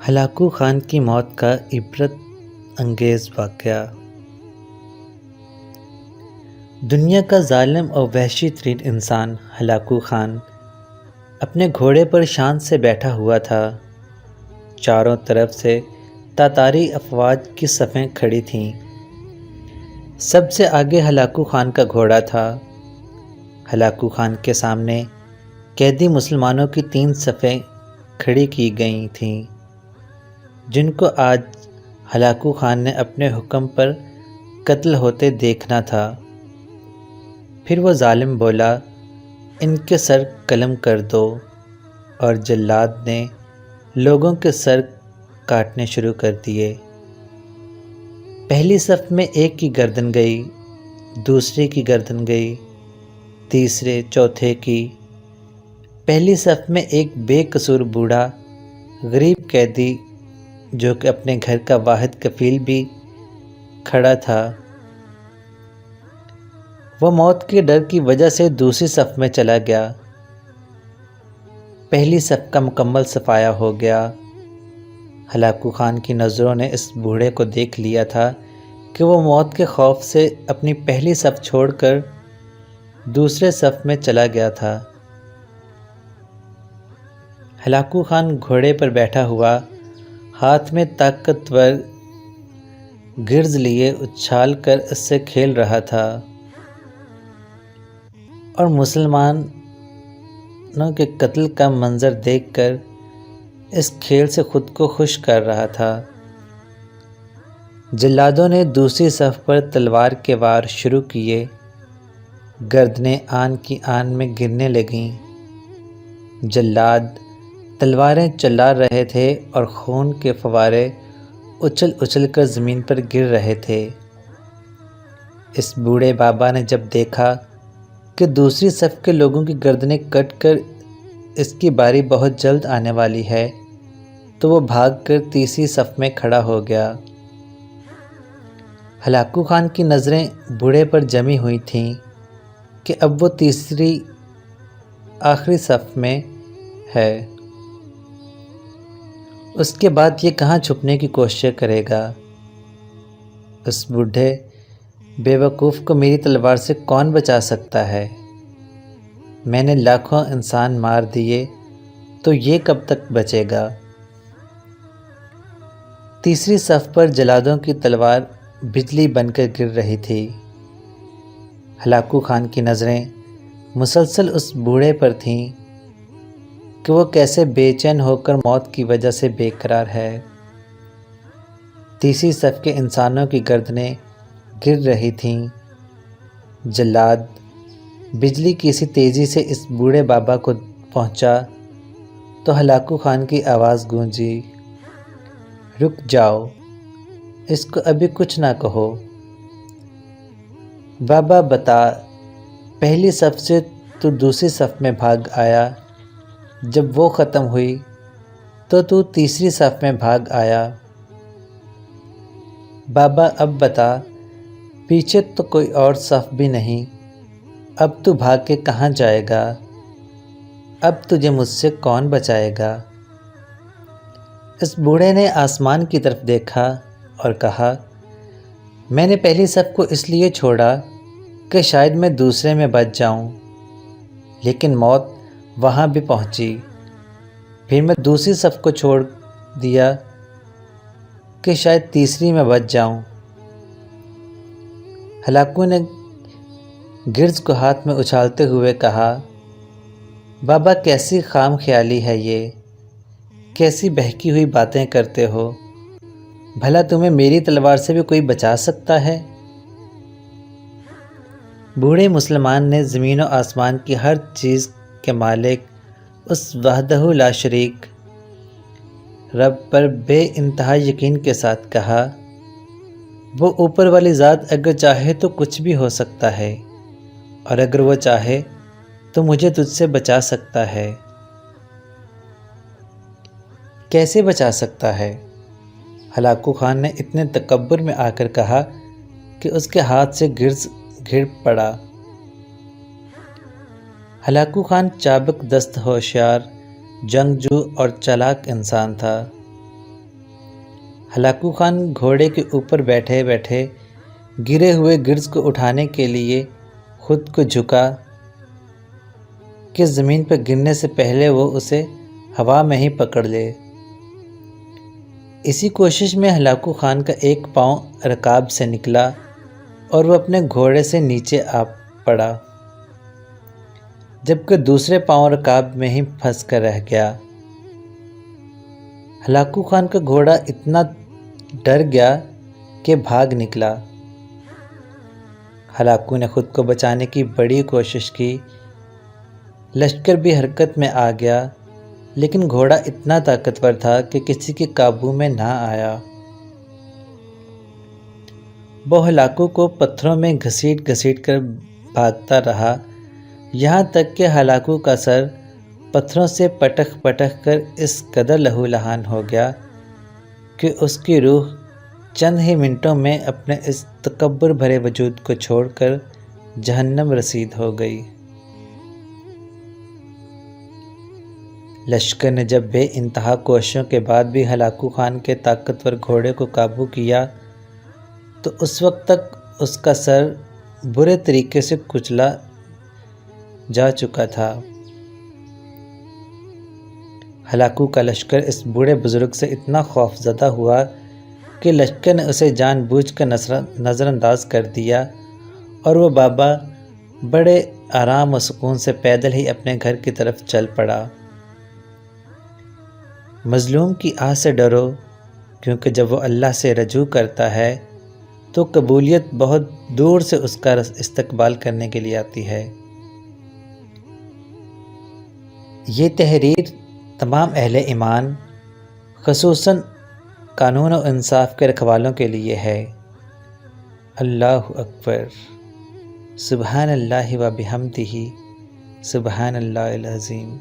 Hulagu Khan کی موت کا عبرت انگیز واقعہ۔ دنیا کا ظالم اور وحشی ترین انسان ہلاکو خان اپنے گھوڑے پر شان سے بیٹھا ہوا تھا۔ چاروں طرف سے تاتاری افواج کی صفیں کھڑی تھیں۔ سب سے آگے ہلاکو خان کا گھوڑا تھا۔ ہلاکو خان کے سامنے قیدی مسلمانوں کی 3 صفیں کھڑی کی گئی تھیں، جن کو آج ہلاکو خان نے اپنے حکم پر قتل ہوتے دیکھنا تھا۔ پھر وہ ظالم بولا، ان کے سر قلم کر دو، اور جلاد نے لوگوں کے سر کاٹنے شروع کر دیے۔ پہلی صف میں ایک کی گردن گئی، دوسرے کی گردن گئی، تیسرے چوتھے کی۔ پہلی صف میں ایک بے قصور بوڑھا غریب قیدی، جو کہ اپنے گھر کا واحد کفیل بھی، کھڑا تھا۔ وہ موت کے ڈر کی وجہ سے دوسری صف میں چلا گیا۔ پہلی صف کا مکمل صفایا ہو گیا۔ ہلاکو خان کی نظروں نے اس بوڑھے کو دیکھ لیا تھا کہ وہ موت کے خوف سے اپنی پہلی صف چھوڑ کر دوسرے صف میں چلا گیا تھا۔ ہلاکو خان گھوڑے پر بیٹھا ہوا، ہاتھ میں طاقتور گرز لیے اچھال کر اس سے کھیل رہا تھا، اور مسلمانوں کے قتل کا منظر دیکھ کر اس کھیل سے خود کو خوش کر رہا تھا۔ جلادوں نے دوسری صف پر تلوار کے وار شروع کیے۔ گردنیں آن کی آن میں گرنے لگیں۔ جلاد تلواریں چلا رہے تھے اور خون کے فوارے اچھل اچھل کر زمین پر گر رہے تھے۔ اس بوڑھے بابا نے جب دیکھا کہ دوسری صف کے لوگوں کی گردنیں کٹ کر اس کی باری بہت جلد آنے والی ہے، تو وہ بھاگ کر تیسری صف میں کھڑا ہو گیا۔ ہلاکو خان کی نظریں بوڑھے پر جمی ہوئی تھیں کہ اب وہ تیسری آخری صف میں ہے۔ اس کے بعد یہ کہاں چھپنے کی کوشش کرے گا؟ اس بوڑھے بے وقوف کو میری تلوار سے کون بچا سکتا ہے؟ میں نے لاکھوں انسان مار دیے، تو یہ کب تک بچے گا؟ تیسری صف پر جلادوں کی تلوار بجلی بن کر گر رہی تھی۔ ہلاکو خان کی نظریں مسلسل اس بوڑھے پر تھیں کہ وہ کیسے بے چین ہو کر موت کی وجہ سے بے قرار ہے۔ تیسری صف کے انسانوں کی گردنیں گر رہی تھیں۔ جلاد بجلی کی سی تیزی سے اس بوڑھے بابا کو پہنچا تو ہلاکو خان کی آواز گونجی، رک جاؤ، اس کو ابھی کچھ نہ کہو۔ بابا بتا، پہلی صف سے تو دوسری صف میں بھاگ آیا، جب وہ ختم ہوئی تو تیسری صف میں بھاگ آیا۔ بابا اب بتا، پیچھے تو کوئی اور صف بھی نہیں، اب تو بھاگ کے کہاں جائے گا؟ اب تجھے مجھ سے کون بچائے گا؟ اس بوڑھے نے آسمان کی طرف دیکھا اور کہا، میں نے پہلی صف کو اس لیے چھوڑا کہ شاید میں دوسرے میں بچ جاؤں، لیکن موت وہاں بھی پہنچی۔ پھر میں دوسری صف کو چھوڑ دیا کہ شاید تیسری میں بچ جاؤں۔ ہلاکو نے گرز کو ہاتھ میں اچھالتے ہوئے کہا، بابا کیسی خام خیالی ہے یہ، کیسی بہکی ہوئی باتیں کرتے ہو؟ بھلا تمہیں میری تلوار سے بھی کوئی بچا سکتا ہے؟ بوڑھے مسلمان نے زمین و آسمان کی ہر چیز کے مالک اس وحدہ لا شریک رب پر بے انتہا یقین کے ساتھ کہا، وہ اوپر والی ذات اگر چاہے تو کچھ بھی ہو سکتا ہے، اور اگر وہ چاہے تو مجھے تجھ سے بچا سکتا ہے۔ کیسے بچا سکتا ہے؟ ہلاکو خان نے اتنے تکبر میں آ کر کہا کہ اس کے ہاتھ سے گرز گر پڑا۔ ہلاکو خان چابک دست، ہوشیار، جنگجو اور چالاک انسان تھا۔ ہلاکو خان گھوڑے کے اوپر بیٹھے بیٹھے گرے ہوئے گرز کو اٹھانے کے لیے خود کو جھکا کہ زمین پر گرنے سے پہلے وہ اسے ہوا میں ہی پکڑ لے۔ اسی کوشش میں ہلاکو خان کا ایک پاؤں رکاب سے نکلا اور وہ اپنے گھوڑے سے نیچے آ پڑا، جبکہ دوسرے پاؤں رکاب میں ہی پھنس کر رہ گیا۔ ہلاکو خان کا گھوڑا اتنا ڈر گیا کہ بھاگ نکلا۔ ہلاکو نے خود کو بچانے کی بڑی کوشش کی، لشکر بھی حرکت میں آ گیا، لیکن گھوڑا اتنا طاقتور تھا کہ کسی کے قابو میں نہ آیا۔ وہ ہلاکو کو پتھروں میں گھسیٹ گھسیٹ کر بھاگتا رہا، یہاں تک کہ ہلاکو کا سر پتھروں سے پٹک پٹک کر اس قدر لہولہان ہو گیا کہ اس کی روح چند ہی منٹوں میں اپنے اس تکبر بھرے وجود کو چھوڑ کر جہنم رسید ہو گئی۔ لشکر نے جب بے انتہا کوششوں کے بعد بھی ہلاکو خان کے طاقتور گھوڑے کو قابو کیا تو اس وقت تک اس کا سر برے طریقے سے کچلا جا چکا تھا۔ ہلاکو کا لشکر اس بوڑھے بزرگ سے اتنا خوف زدہ ہوا کہ لشکر نے اسے جان بوجھ کر نظر انداز کر دیا اور وہ بابا بڑے آرام و سکون سے پیدل ہی اپنے گھر کی طرف چل پڑا۔ مظلوم کی آہ سے ڈرو، کیونکہ جب وہ اللہ سے رجوع کرتا ہے تو قبولیت بہت دور سے اس کا استقبال کرنے کے لیے آتی ہے۔ یہ تحریر تمام اہل ایمان، خصوصاً قانون و انصاف کے رکھوالوں کے لیے ہے۔ اللہ اکبر، سبحان اللہ و بحمدہ، سبحان اللہ العظیم۔